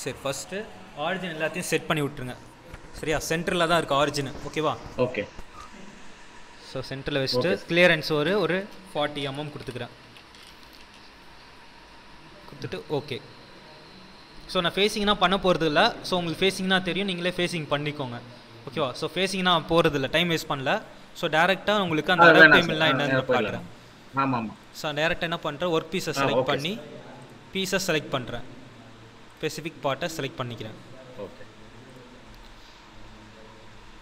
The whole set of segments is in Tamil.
சரி, ஃபஸ்ட்டு ஆரிஜின் எல்லாத்தையும் செட் பண்ணி விட்ருங்க. சரியா? சென்டரில் தான் இருக்குது ஆரிஜின். ஓகேவா? ஓகே. ஸோ சென்டரில் வச்சுட்டு கிளியரன்ஸ் ஒரு 40 mm கொடுத்துக்கிறேன். கொடுத்துட்டு ஓகே. ஸோ நான் ஃபேஸிங்னா பண்ண போகிறது இல்லை. ஸோ உங்களுக்கு ஃபேஸிங்னா தெரியும், நீங்களே ஃபேஸிங் பண்ணிக்கோங்க. ஓகேவா? ஸோ ஃபேஸிங்னா போகிறது இல்லை, டைம் வேஸ்ட் பண்ணல. ஸோ டேரெக்டாக உங்களுக்கு அந்த அரப் டைம்லாம் என்னென்னு காட்டுறேன். ஆமாம். ஸோ டேரெக்டாக என்ன பண்ணுறேன், ஒர்க் பீஸை செலக்ட் பண்ணி பீஸை செலக்ட் பண்ணுறேன். ஸ்பெசிஃபிக் பார்ட்டை செலக்ட் பண்ணிக்கிறேன். Okay.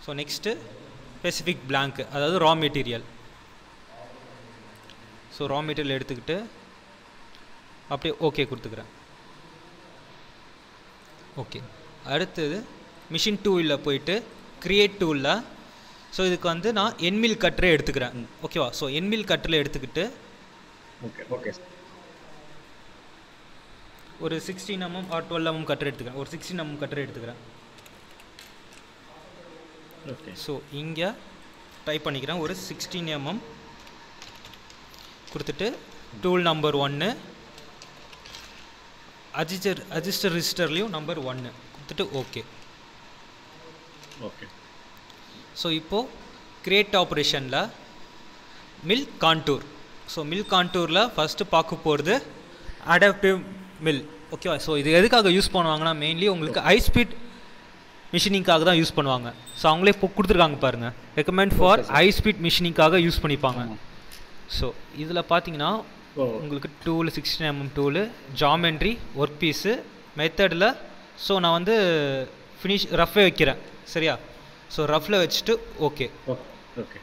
So next specific blank, அதாவது raw material. So raw material எடுத்துக்கிட்டு அப்படியே ஓகே கொடுத்துக்கிறேன். ஓகே. அடுத்தது மிஷின் டூலில் போயிட்டு கிரியேட் டூலில், ஸோ இதுக்கு வந்து நான் என்மில் கட்டரே எடுத்துக்கிறேன். ஓகேவா? ஸோ என்மில் கட்டரில் எடுத்துக்கிட்டு ஓகே ஓகே ஒரு 16 mm ஆர் 12 mm கட்டர் எடுத்துக்கிறேன். ஒரு 16 mm கட்டர் எடுத்துக்கிறேன். ஓகே. ஸோ இங்கே டைப் பண்ணிக்கிறேன் ஒரு 16 mm கொடுத்துட்டு டூல் நம்பர் 1, அட்ஜஸ்டர் ரிஜிஸ்டர்லேயும் நம்பர் 1 கொடுத்துட்டு ஓகே. ஓகே. ஸோ இப்போது கிரியேட் ஆப்ரேஷனில் மில் கான்டூர். ஸோ மில் கான்டூரில் ஃபஸ்ட்டு பார்க்க போகிறது அடாப்டிவ் மில். ஓகேவா? ஸோ இது எதுக்காக யூஸ் பண்ணுவாங்கன்னா மெயின்லி உங்களுக்கு ஹை ஸ்பீட் மிஷினிங்காக தான் யூஸ் பண்ணுவாங்க. ஸோ அவங்களே இப்போ கொடுத்துருக்காங்க பாருங்கள், ரெக்கமெண்ட் ஃபார் ஹை ஸ்பீட் மிஷினிங்காக யூஸ் பண்ணிப்பாங்க. ஸோ இதில் பார்த்தீங்கன்னா உங்களுக்கு tool 16 mm tool, geometry, work piece, மெத்தடில். ஸோ நான் வந்து ரஃபே வைக்கிறேன். சரியா? ஸோ ரஃப்பில் வச்சுட்டு ஓகே. ஓகே.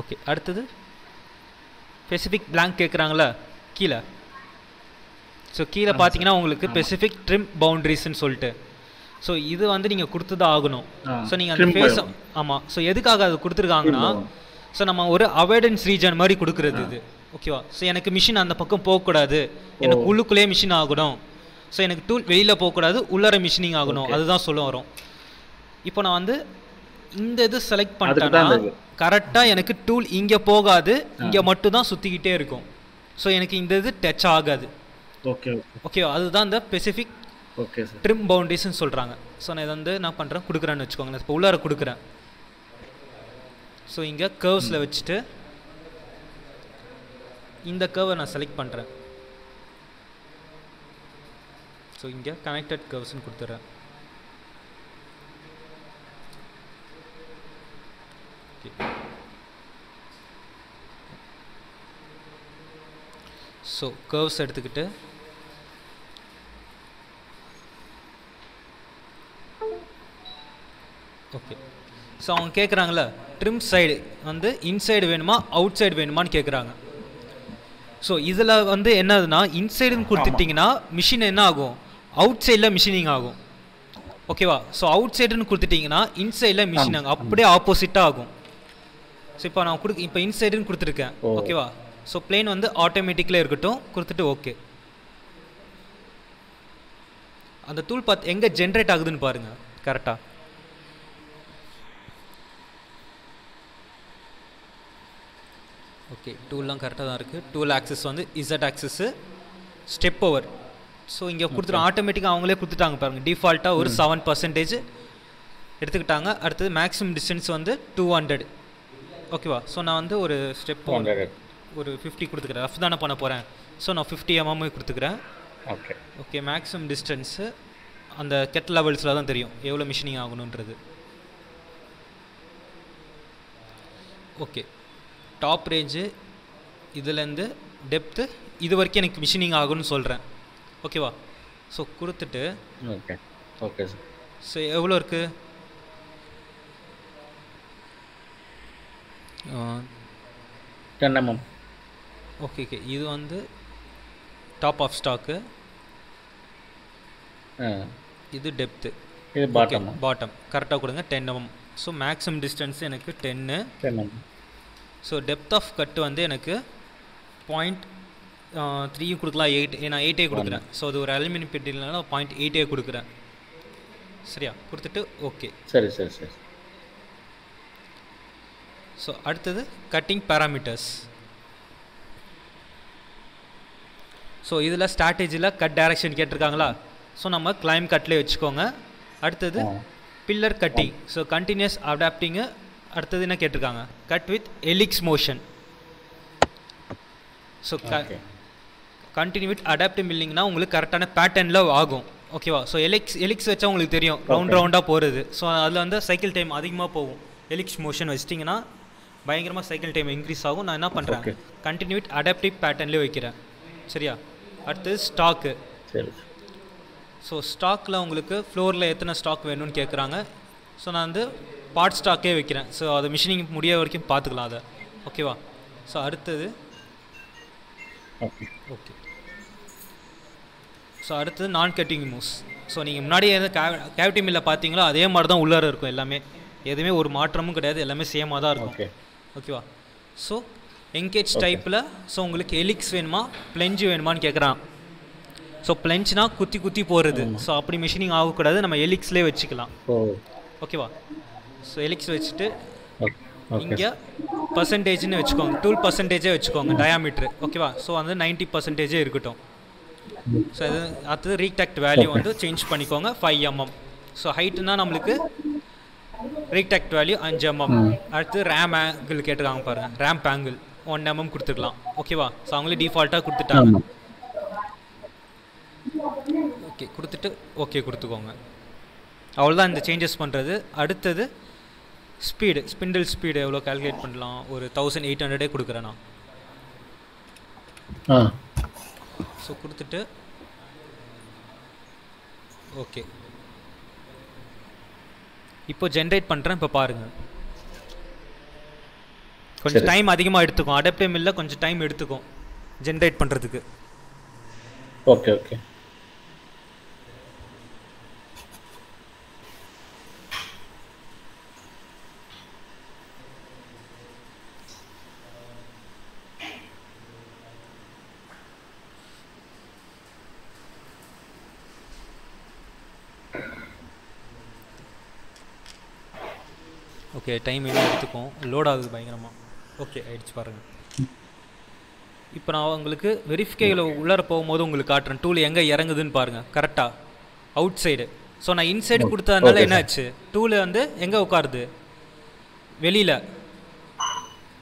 ஓகே. அடுத்தது ஸ்பெசிஃபிக் பிளாங்க் கேட்குறாங்களா கீழே. ஸோ கீழே பார்த்தீங்கன்னா உங்களுக்கு ஸ்பெசிஃபிக் ட்ரிம் பவுண்ட்ரிஸ்ன்னு சொல்லிட்டு, ஸோ இது வந்து நீங்கள் கொடுத்து தான் ஆகணும். ஸோ நீங்கள் அந்த ஃபேஸ், ஆமாம். ஸோ எதுக்காக அது கொடுத்துருக்காங்கன்னா, ஸோ நம்ம ஒரு அவாய்டன்ஸ் ரீஜன் மாதிரி கொடுக்குறது இது. ஓகேவா? ஸோ எனக்கு மிஷின் அந்த பக்கம் போகக்கூடாது, எனக்கு உள்ளுக்குள்ளேயே மிஷின் ஆகணும். ஸோ எனக்கு டூல் வெளியில் போகக்கூடாது, உள்ளார மிஷினிங் ஆகணும், அதுதான் சொல்ல வரும். இப்போ நான் வந்து இந்த இது செலக்ட் பண்ணிட்டேன்னா கரெக்டாக எனக்கு டூல் இங்கே போகாது, இங்கே மட்டும் தான் சுற்றிக்கிட்டே இருக்கும். ஸோ எனக்கு இந்த இது டச் ஆகாது. ஓகே. ஓகேவா? அதுதான் இந்த ஸ்பெசிஃபிக் ஓகே சார் ட்ரிம் பவுண்டரிஸ்ன்னு சொல்கிறாங்க. ஸோ நான் இதை வந்து நான் பண்ணுறேன், கொடுக்குறேன்னு வச்சுக்கோங்களேன். இப்போ உள்ளார கொடுக்குறேன். ஸோ இங்கே கர்வ்ஸில் வச்சுட்டு இந்த கர்வை நான் செலக்ட் பண்ணுறேன். ஸோ இங்கே கனெக்டட் கர்வ்ஸ்ன்னு கொடுத்துட்றேன். ஸோ கர்வ்ஸ் எடுத்துக்கிட்டு ஓகே. ஸோ அவங்க கேட்குறாங்களே ட்ரிம் சைடு வந்து இன்சைடு வேணுமா அவுட் சைடு வேணுமான்னு கேட்குறாங்க. ஸோ இதில் வந்து என்னதுன்னா, இன்சைடுன்னு கொடுத்துட்டிங்கன்னா மிஷின் என்ன ஆகும், அவுட் சைடில் மிஷினிங் ஆகும். ஓகேவா? ஸோ அவுட் சைடுன்னு கொடுத்துட்டிங்கன்னா இன்சைடில் மிஷின் ஆகும், அப்படியே ஆப்போசிட்டாக ஆகும். ஸோ இப்போ நான் இப்போ இன்சைடுன்னு கொடுத்துருக்கேன். ஓகேவா? ஸோ பிளேன் வந்து ஆட்டோமேட்டிக்கில் இருக்கட்டும், கொடுத்துட்டு ஓகே. அந்த டூல் பார்த்து எங்கே ஜென்ரேட் ஆகுதுன்னு பாருங்கள் கரெக்டாக. ஓகே. டூல்லாம் கரெக்டாக தான் இருக்குது. டூல் ஆக்சஸ் வந்து Z Access, step over. So இங்கே கொடுத்துட்டு ஆட்டோமேட்டிக்காக அவங்களே கொடுத்துட்டாங்க பாருங்கள். டிஃபால்ட்டாக ஒரு 7% எடுத்துக்கிட்டாங்க. அடுத்தது மேக்ஸிமம் டிஸ்டன்ஸ் வந்து 200. ஓகேவா? ஸோ நான் வந்து ஒரு ஸ்டெப் ஒரு 50 கொடுத்துக்கிறேன். ரஃப் தானே பண்ண போகிறேன். ஸோ நான் 50 mm கொடுத்துக்கிறேன். ஓகே. ஓகே. மேக்ஸிமம் டிஸ்டன்ஸு அந்த கெட் லெவல்ஸில் தான் தெரியும் எவ்வளோ மிஷினிங் ஆகணுன்றது. ஓகே. டாப் ரேஞ்சு இதுலேருந்து டெப்த்து இது வரைக்கும் எனக்கு மிஷினிங் ஆகும்னு சொல்கிறேன். ஓகேவா? ஸோ கொடுத்துட்டு ஓகே. Okay sir. ஸோ எவ்வளோ இருக்குது, 10 mm. ஓகே. ஓகே. இது வந்து டாப் ஆஃப் ஸ்டாக்கு, இது டெப்த்து, இது பாட்டம். பாட்டம் கரெக்டாக கொடுங்க 10 mm. ஸோ மேக்ஸிமம் டிஸ்டன்ஸ் எனக்கு 10. ஸோ டெப்த் ஆஃப் கட்டு வந்து எனக்கு 0.5 3 கொடுக்கலாம் 8, நான் 8 கொடுக்குறேன். ஸோ அது ஒரு அலுமினியம் பெட்டினால 0.8 கொடுக்குறேன். சரியா, கொடுத்துட்டு ஓகே. சரி சரி சரி. ஸோ அடுத்தது கட்டிங் பேராமீட்டர்ஸ். ஸோ இதில் ஸ்ட்ராட்டஜியில் கட் டைரக்ஷன் கேட்டிருக்காங்களா, ஸோ நம்ம கிளைம் கட்லேயே வச்சுக்கோங்க. அடுத்தது pillar cutting, so continuous adapting. அடுத்தது என்ன கேட்டிருக்காங்க, cut with helix motion. So continue with adaptive மில்லிங்னா உங்களுக்கு கரெக்டான பேட்டர்னில் ஆகும். ஓகேவா. ஸோ எலிக்ஸ் வச்சா உங்களுக்கு தெரியும் ரவுண்டாக போகிறது. ஸோ அதில் வந்து சைக்கிள் டைம் அதிகமாக போகும். எலிக்ஸ் மோஷன் வச்சிட்டிங்கன்னா பயங்கரமாக சைக்கிள் டைம் இன்க்ரீஸ் ஆகும். நான் என்ன பண்ணுறேன், கண்டினியூ வித் அடாப்டிவ் பேட்டர்ன்லேயே வைக்கிறேன். சரியா. அடுத்தது ஸ்டாக்கு. ஸோ ஸ்டாக்கில் உங்களுக்கு ஃப்ளோரில் எத்தனை ஸ்டாக் வேணும்னு கேட்குறாங்க. ஸோ நான் வந்து பார்ட் ஸ்டாக்கே வைக்கிறேன். ஸோ அது மிஷினிங் முடிய வரைக்கும் பார்த்துக்கலாம் அதை. ஓகேவா. ஸோ அடுத்தது ஓகே. ஸோ அடுத்தது நான் கட்டிங் மூவ்ஸ். ஸோ நீங்கள் முன்னாடி எது கேவிட்டி மில்லில் பார்த்தீங்களோ அதே மாதிரி தான் உள்ளார இருக்கும். எல்லாமே எதுவுமே ஒரு மாற்றமும் கிடையாது, எல்லாமே சேமாக தான் இருக்கும். ஓகேவா. ஸோ என்கேஜ் டைப்பில் ஸோ உங்களுக்கு எலிக்ஸ் வேணுமா பிளெஞ்சு வேணுமான்னு கேட்குறான். ஸோ பிளெஞ்சுனா குத்தி குத்தி போகிறது. ஸோ அப்படி மிஷினிங் ஆகக்கூடாது, நம்ம எலிக்ஸ்லேயே வச்சுக்கலாம். ஓகேவா. ஸோ எலிக்ஸ் வச்சுட்டு இங்கே பர்சன்டேஜ்னு வச்சுக்கோங்க, 12% வச்சுக்கோங்க டயாமீட்ரு. ஓகேவா. ஸோ வந்து 90% இருக்கட்டும். ஸோ அது அடுத்தது ரீடாக்ட் வேல்யூ வந்து சேஞ்ச் பண்ணிக்கோங்க 5 mm. ஸோ ஹைட்டுனா நம்மளுக்கு ரீடாக்ட் வேல்யூ 5 mm. அடுத்து ரேம் ஆங்கிள் கேட்டுருக்காங்க பாருங்கள், ரேம்ப் ஆங்கிள் 1 mm கொடுத்துக்கலாம். ஓகேவா. ஸோ அவங்களே டிஃபால்ட்டாக கொடுத்துட்டாங்க. ஓகே கொடுத்துட்டு ஓகே கொடுத்துக்கோங்க. அவ்வளோதான் இந்த சேஞ்சஸ் பண்ணுறது. அடுத்தது ஸ்பீடு, ஸ்பிண்டில் ஸ்பீடு எவ்வளோ கால்குலேட் பண்ணலாம், ஒரு 1800 கொடுக்குறேன் நான். ஸோ கொடுத்துட்டு ஓகே இப்போ ஜென்ரேட் பண்ணுறேன். இப்போ பாருங்கள் கொஞ்சம் டைம் அதிகமாக எடுத்துக்கும், அடாப்டிவ் மில்லில் கொஞ்சம் டைம் எடுத்துக்கும் ஜென்ரேட் பண்ணுறதுக்கு. Okay okay. ஓகே டைம் எல்லாம் எடுத்துக்கும், லோட் ஆகுது பயங்கரமாக. ஓகே ஆயிடுச்சு பாருங்கள். இப்போ நான் உங்களுக்கு வெரிஃபிகேயில் உள்ளார போகும்போது உங்களுக்கு காட்டுறேன் டூல் எங்கே இறங்குதுன்னு பாருங்கள் கரெக்டாக அவுட் சைடு. ஸோ நான் இன்சைடு கொடுத்ததுனால என்ன ஆச்சு, டூல் வந்து எங்கே உட்காருது, வெளியில்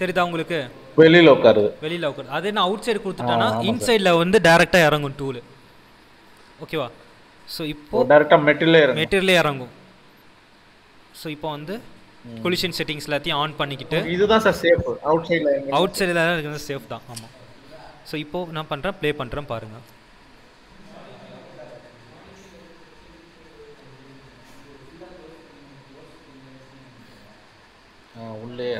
தெரியுதா உங்களுக்கு, வெளியில் உட்காருது. வெளியில் உட்காருது. அதே நான் அவுட் சைடு கொடுத்துட்டேன்னா இன்சைடில் வந்து டேரெக்டாக இறங்கும் டூலு. ஓகேவா. ஸோ இப்போ டேரெக்டாக மெட்டீரியலே இறங்கும். ஸோ இப்போ வந்து கொலிஷன் செட்டிங்ஸ் எல்லாத்தையும் ஆன் பண்ணிக்கிட்டு, இதுதான் சார் சேஃப். அவுட் சைடில் இருக்கிறது சேஃப் தான். ஆமாம். ஸோ இப்போது நான் பண்ணுறேன், ப்ளே பண்ணுறேன் பாருங்கள்.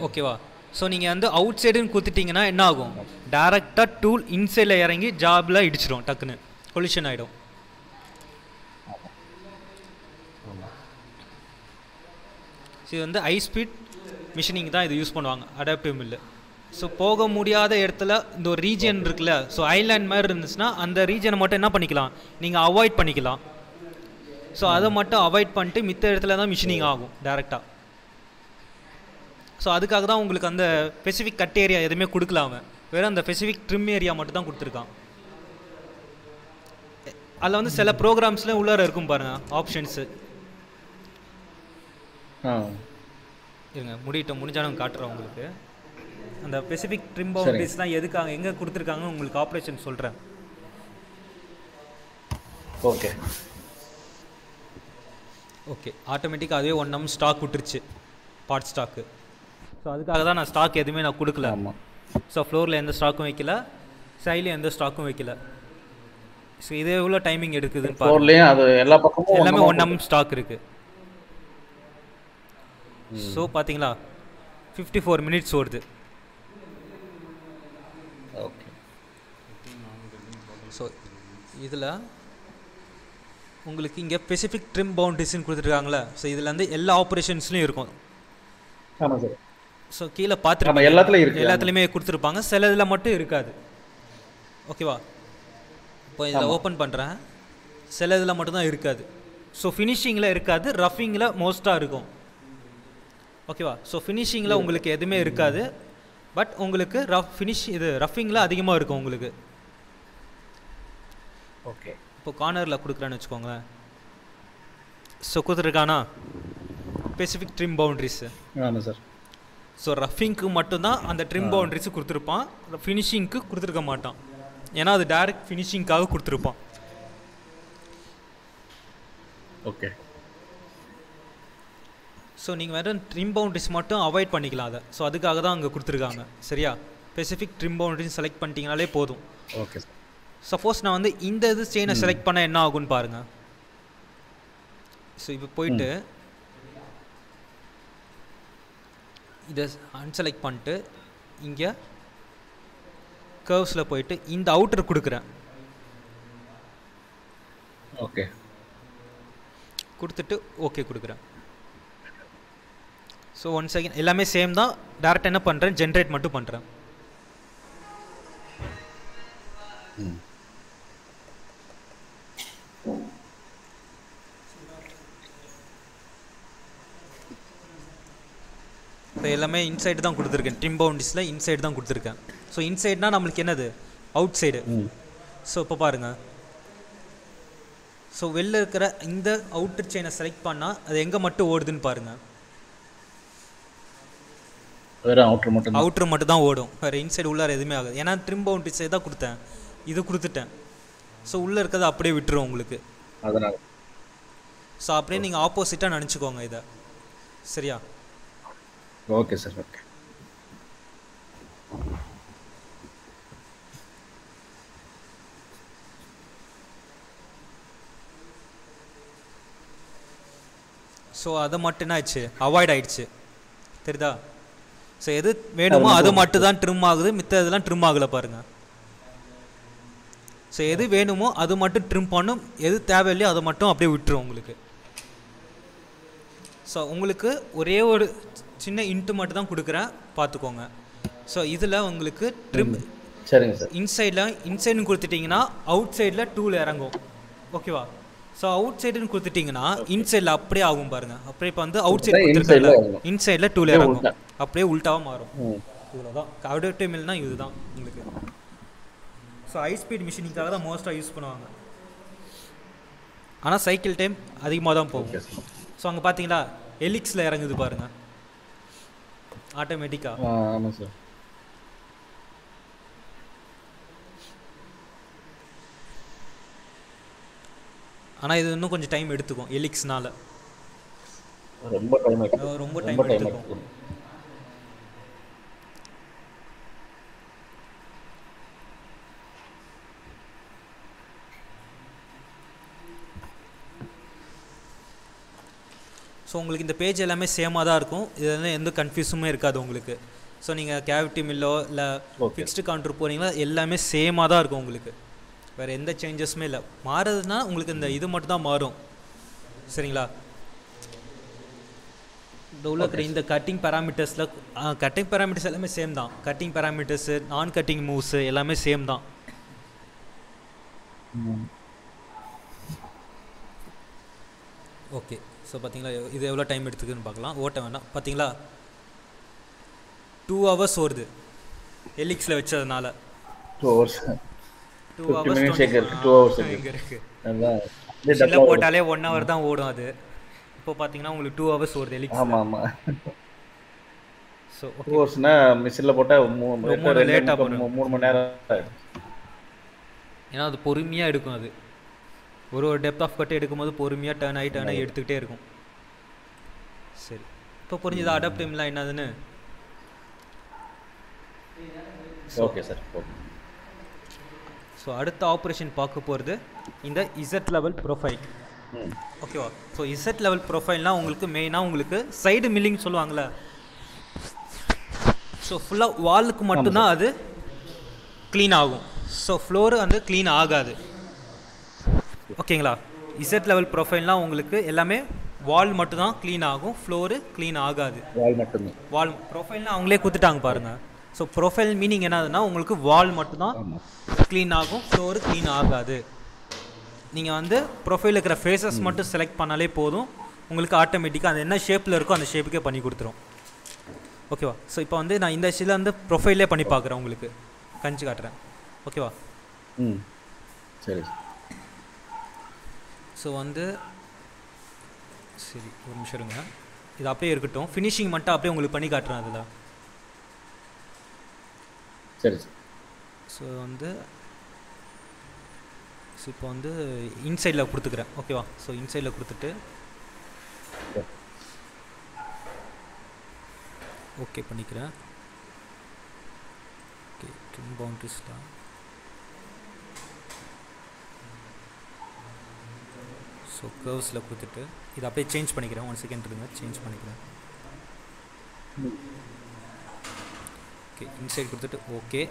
ஓகேவா. ஸோ நீங்கள் வந்து அவுட் சைடுன்னு கொடுத்துட்டிங்கன்னா என்ன ஆகும், டேரெக்டாக டூல் இன்சைடில் இறங்கி ஜாபில் இடிச்சிடும், டக்குன்னு கொலிஷன் ஆகிடும். இது வந்து ஹை ஸ்பீட் மிஷினிங் தான் இது யூஸ் பண்ணுவாங்க அடாப்டிவ் மில்லு. ஸோ போக முடியாத இடத்துல இந்த ஒரு ரீஜன் இருக்குல்ல, ஸோ ஐலாண்ட் மாதிரி இருந்துச்சுன்னா அந்த ரீஜனை மட்டும் என்ன பண்ணிக்கலாம், நீங்கள் அவாய்ட் பண்ணிக்கலாம். ஸோ அதை மட்டும் அவாய்ட் பண்ணிட்டு மித்த இடத்துல தான் மிஷினிங் ஆகும் டேரெக்டாக. ஸோ அதுக்காக தான் உங்களுக்கு அந்த ஸ்பெசிஃபிக் கட் ஏரியா எதுவுமே கொடுக்கலாம, வெறும் அந்த ஸ்பெசிஃபிக் ட்ரிம் ஏரியா மட்டும் தான் கொடுத்துருக்கான். அதில் வந்து சில ப்ரோக்ராம்ஸில் உள்ளார இருக்கும் பாருங்கள் ஆப்ஷன்ஸு. இருங்க முடிஞ்சாலும் காட்டுறேன் உங்களுக்கு. அந்த ஸ்பெசிஃபிக் ட்ரிம் பவுண்டரிஸ்லாம் எதுக்காக எங்கே கொடுத்துருக்காங்க உங்களுக்கு ஆப்ரேஷன் சொல்கிறேன். Okay okay. ஆட்டோமேட்டிக்காக அதுவே 1 mm ஸ்டாக் விட்டுருச்சு, பார்ட் ஸ்டாக்கு. ஸோ அதுக்காக தான் நான் ஸ்டாக் எதுவுமே நான் கொடுக்கல. ஸோ ஃப்ளோரில் எந்த ஸ்டாக்கும் வைக்கல, சைடில் எந்த ஸ்டாக்கும் வைக்கல. ஸோ இதே எவ்வளோ டைமிங் எடுக்குதுன்னு பாருங்கள். அது எல்லா பக்கமும் எல்லாமே 1 mm ஸ்டாக் இருக்குது. ஸோ பார்த்தீங்களா 54 minutes ஓடுது. ஓகே. ஸோ இதில் உங்களுக்கு இங்கே ஸ்பெசிஃபிக் ட்ரிம் பவுண்டரிஸ்ன்னு கொடுத்துருக்காங்களே, ஸோ இதில் வந்து எல்லா ஆப்ரேஷன்ஸ்லையும் இருக்கும். ஆமாம் சார். ஸோ கீழே பார்த்துருப்பாங்க, எல்லாத்துலேயுமே கொடுத்துருப்பாங்க, சில இதில் மட்டும் இருக்காது. ஓகேவா? இப்போ இதில் ஓப்பன் பண்ணுறேன். சில இதில் மட்டும்தான் இருக்காது. ஸோ ஃபினிஷிங்கில் இருக்காது, ரஃபிங்கில் மோஸ்ட்டாக இருக்கும். ஓகேவா? ஸோ ஃபினிஷிங்கில் உங்களுக்கு எதுவுமே இருக்காது, பட் உங்களுக்கு ரஃபிங்கில் அதிகமாக இருக்கும் உங்களுக்கு. ஓகே. இப்போ கார்னரில் கொடுக்குறேன்னு வச்சுக்கோங்களேன். ஸோ கொடுத்துருக்கானா ஸ்பெசிஃபிக் ட்ரிம் பவுண்ட்ரிஸு. ஆமாம் சார். ஸோ ரஃபிங்க்கு மட்டும்தான் அந்த ட்ரிம் பவுண்ட்ரிஸு கொடுத்துருப்பான், ஃபினிஷிங்க்கு கொடுத்துருக்க மாட்டான். ஏன்னா அது டைரக்ட் ஃபினிஷிங்காக கொடுத்துருப்பான். ஓகே. ஸோ நீங்கள் வெறும் ட்ரிம் பவுண்ட்ரிஸ் மட்டும் அவாய்ட் பண்ணிக்கலாம் அதை. ஸோ அதுக்காக தான் அங்கே கொடுத்துருக்காங்க. சரியா? ஸ்பெசிஃபிக் ட்ரிம் பவுண்ட்ரிஸ் செலக்ட் பண்ணிட்டீங்கனாலே போதும். Okay sir. சப்போஸ் நான் வந்து இந்த இது செயினை செலக்ட் பண்ண என்ன ஆகும்னு பாருங்கள். ஸோ இப்போ போயிட்டு இதை அன்செலக்ட் பண்ணிட்டு இங்கே கர்வ்ஸில் போயிட்டு இந்த அவுட்டர் கொடுக்குறேன். ஓகே. கொடுத்துட்டு ஓகே கொடுக்குறேன். ஸோ 1 செகண்ட் எல்லாமே சேம் தான். டேரெக்டாக என்ன பண்ணுறேன், ஜென்ரேட் மட்டும் பண்ணுறேன். இப்போ எல்லாமே இன்சைடு தான் கொடுத்துருக்கேன். ட்ரிம் பவுண்டரிஸில் இன்சைடு தான் கொடுத்துருக்கேன். ஸோ இன்சைட்னா நம்மளுக்கு என்னது, அவுட் சைடு. ஸோ இப்போ பாருங்கள். ஸோ வெளில இருக்கிற இந்த அவுட்டர் செயினை செலக்ட் பண்ணால் அது எங்கே மட்டும் ஓடுதுன்னு பாருங்கள். வெறும் அவுட்டர் மட்டும் தான் ஓடும், வேறு இன்சைடு உள்ளார எதுவுமே ஆகாது. ஏன்னா ட்ரிம் பவுண்டரிஸை தான் கொடுத்தேன், இது கொடுத்துட்டேன். ஸோ உள்ளே இருக்கிறத அப்படியே விட்டுரும் உங்களுக்கு. அதனால் ஸோ அப்படியே நீங்கள் ஆப்போசிட்டாக நினச்சிக்கோங்க இதை. சரியா? Okay sir. ஓகே. ஸோ அதை மட்டும் என்ன ஆயிடுச்சு, அவாய்ட் ஆகிடுச்சு. தெரியுதா? ஸோ எது வேணுமோ அது மட்டும் தான் ட்ரிம் ஆகுது, மித்த இதெல்லாம் ட்ரிம் ஆகலை பாருங்கள். ஸோ எது வேணுமோ அது மட்டும் ட்ரிம் பண்ணும், எது தேவையில்லையோ அதை மட்டும் அப்படியே விட்டுரும் உங்களுக்கு. ஸோ உங்களுக்கு ஒரே ஒரு சின்ன இன்ட்டு மட்டும் தான் கொடுக்குறேன், பார்த்துக்கோங்க. ஸோ இதில் உங்களுக்கு ட்ரிம் சரிங்க சார். இன்சைடுன்னு கொடுத்துட்டிங்கன்னா அவுட் சைடில் டூல் இறங்கும். ஓகேவா? ஸோ அவுட் சைடுன்னு கொடுத்துட்டிங்கன்னா இன்சைடில் அப்படியே ஆகும் பாருங்கள். அப்படியே இப்போ வந்து அவுட் சைடு கொடுத்துருக்கல, இன்சைடில் டூல் இறங்கும், அப்படியே உல்ட்டாவாக மாறும். இவ்வளோதான் கவுடேட்டிவ் மில்னா இதுதான் உங்களுக்கு. ஸோ ஹை ஸ்பீட் மிஷினிங்காக தான் மோஸ்ட்டாக யூஸ் பண்ணுவாங்க. ஆனால் சைக்கிள் டைம் அதிகமாக தான் போகும். ஸோ அங்கே பார்த்தீங்களா எலிக்ஸில் இறங்குது பாருங்கள் ஆட்டோமேட்டிக்காக. ஆமாம் சார். ஆனால் இது இன்னும் கொஞ்சம் டைம் எடுத்துக்கும் எலிக்ஸ்னால. ரொம்ப டைம் எடுத்துக்கும். ஸோ உங்களுக்கு இந்த பேஜ் எல்லாமே சேமாக தான் இருக்கும், இதெல்லாம் எந்த கன்ஃபியூஸுமே இருக்காது உங்களுக்கு. ஸோ நீங்கள் கேவிட்டி மில்லோ இல்லை ஃபிக்ஸ்டு கவுண்டர் போகிறீங்களா எல்லாமே சேமாக தான் இருக்கும் உங்களுக்கு, வேறு எந்த சேஞ்சஸுமே இல்லை. மாறுறதுனா உங்களுக்கு இந்த இது மட்டும் தான் மாறும். சரிங்களா? இந்த உள்ள இருக்கிற இந்த கட்டிங் பேராமீட்டர்ஸ் எல்லாமே சேம் தான். கட்டிங் பேராமீட்டர்ஸு, நான் கட்டிங் மூவ்ஸு எல்லாமே சேம் தான். ஓகே. ஸோ பார்த்தீங்களா இது எவ்வளோ டைம் எடுத்துக்குன்னு பார்க்கலாம். ஓட்ட வேண்டாம். பார்த்தீங்களா 2 hours ஓடுது எலிக்ஸில் வச்சதுனால. 2 hours 2 hours இங்கே இருக்குது. மிஷினில் போட்டாலே 1 hour தான் ஓடும் அது. இப்போ பார்த்தீங்கன்னா உங்களுக்கு 2 hours ஓடுது எலிக்ஸ். ஆமாம். ஸோ 2 hours மிஷினில் போட்டால் ரொம்ப லேட்டாக போடும், 3 மணி நேரம். ஏன்னா அது பொறுமையாக எடுக்கும். அது ஒரு டெப்த் ஆஃப் கட் எடுக்கும்போது பொறுமையாக டர்ன் ஆகி எடுத்துக்கிட்டே இருக்கும். சரி, இப்போ புரிஞ்சுது அடாப்டிவ்லாம் என்னதுன்னு. Okay sir. ஸோ அடுத்த ஆப்ரேஷன் பார்க்க போகிறது இந்த இசட் லெவல் ப்ரொஃபைல். ஓகேவா? ஸோ இசட் லெவல் ப்ரொஃபைல்னால் உங்களுக்கு மெயினாக உங்களுக்கு சைடு மில்லிங் சொல்லுவாங்களே. ஸோ ஃபுல்லாக வாலுக்கு மட்டும்தான் அது க்ளீன் ஆகும். ஸோ ஃப்ளோரு வந்து க்ளீன் ஆகாது. ஓகேங்களா? இசட் லெவல் ப்ரொஃபைல்னால் உங்களுக்கு எல்லாமே வால் மட்டும்தான் க்ளீன் ஆகும், ஃப்ளோரு க்ளீன் ஆகாது. வால் மட்டும்தான். வால் ப்ரொஃபைல்னால் அவங்களே கொடுத்துட்டாங்க பாருங்கள். ஸோ ப்ரொஃபைல் மீனிங் என்னதுன்னா உங்களுக்கு வால் மட்டும்தான் க்ளீன் ஆகும், ஃப்ளோரு க்ளீன் ஆகாது. நீங்கள் வந்து ப்ரொஃபைலில் இருக்கிற ஃபேஸஸ் மட்டும் செலக்ட் பண்ணாலே போதும், உங்களுக்கு ஆட்டோமேட்டிக்காக அது என்ன ஷேப்பில் இருக்கோ அந்த ஷேப்புக்கே பண்ணி கொடுத்துரும். ஓகேவா? ஸோ இப்போ வந்து நான் இந்த இதில் வந்து ப்ரொஃபைலே பண்ணி பார்க்குறேன், உங்களுக்கு கஞ்சி காட்டுறேன். ஓகேவா? சரி. ஸோ வந்து சரி ஒரு நிமிஷம் இருங்க, இது அப்படியே இருக்கட்டும். ஃபினிஷிங் மட்டும் அப்படியே உங்களுக்கு பண்ணி காட்டுறேன் அதில். சரி. ஸோ வந்து இப்போ வந்து இன்சைடில் கொடுத்துக்கிறேன். ஓகேவா? ஸோ இன்சைடில் கொடுத்துட்டு ஓகே பண்ணிக்கிறேன். ஓகே, ட்ரிம் பவுண்டரிஸில் ஸோ கர்வ்ஸில் கொடுத்துட்டு இதை அப்படியே சேஞ்ச் பண்ணிக்கிறேன். 1 செகண்ட் இருங்க, சேஞ்ச் பண்ணிக்கிறேன். ஓகே, இன்சைட் கொடுத்துட்டு ஓகே.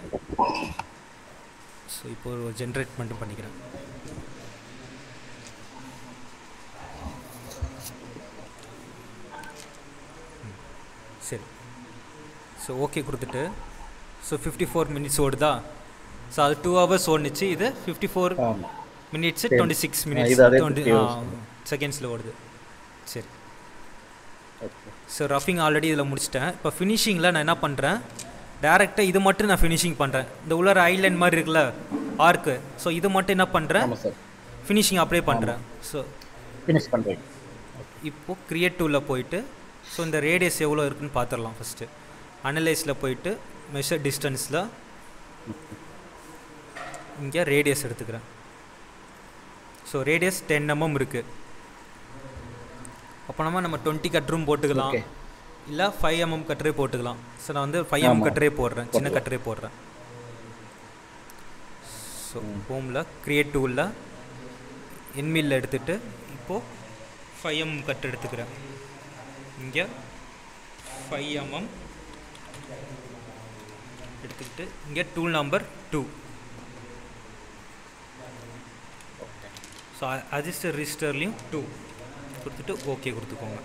ஸோ இப்போ ஒரு ஜென்ரேட் மட்டும் பண்ணிக்கிறேன். சரி. ஸோ ஓகே கொடுத்துட்டு ஸோ 54 மினிட்ஸ் ஓடுதா? ஸோ அது 2 hours ஓடுச்சு. இது 54 மினிட்ஸு 26 மினிட்ஸ் 20 செகண்ட்ஸில் ஓடுது. சரி. ஸோ ரஃபிங் ஆல்ரெடி இதில் முடிச்சிட்டேன். இப்போ ஃபினிஷிங்கில் நான் என்ன பண்ணுறேன், டேரெக்டாக இது மட்டும் நான் ஃபினிஷிங் பண்ணுறேன். இந்த உள்ள ஐலைன் மாதிரி இருக்குல்ல ஆர்க்கு, ஸோ இது மட்டும் என்ன பண்ணுறேன், ஃபினிஷிங் அப்படியே பண்ணுறேன். ஸோ ஃபினிஷ் பண்ணுறேன். இப்போது க்ரியேட் டூலில் போயிட்டு ஸோ இந்த ரேடியஸ் எவ்வளோ இருக்குதுன்னு பார்த்துடலாம். ஃபஸ்ட்டு அனலைஸில் போயிட்டு மெஷர் டிஸ்டன்ஸில் இங்கே ரேடியஸ் எடுத்துக்கிறேன். ஸோ ரேடியஸ் 10 mm இருக்குது. அப்போ நம்ம 20 கட்டரும் போட்டுக்கலாம், இல்லை 5 mm கட்டரே போட்டுக்கலாம். ஸோ நான் வந்து 5 mm கட்டரே போடுறேன், சின்ன கட்டரே போடுறேன். ஸோ ஹோமில் க்ரியேட் டூலில் என்மில்ல எடுத்துகிட்டு இப்போது 5 mm கட்டு எடுத்துக்கிறேன். இங்கே 5 mm எடுத்துக்கிட்டு இங்கே டூல் நம்பர் 2. ஸோ அட்ஜஸ்டர் ரிஜிஸ்டர்லேயும் 2 கொடுத்துட்டு ஓகே கொடுத்துக்கோங்க.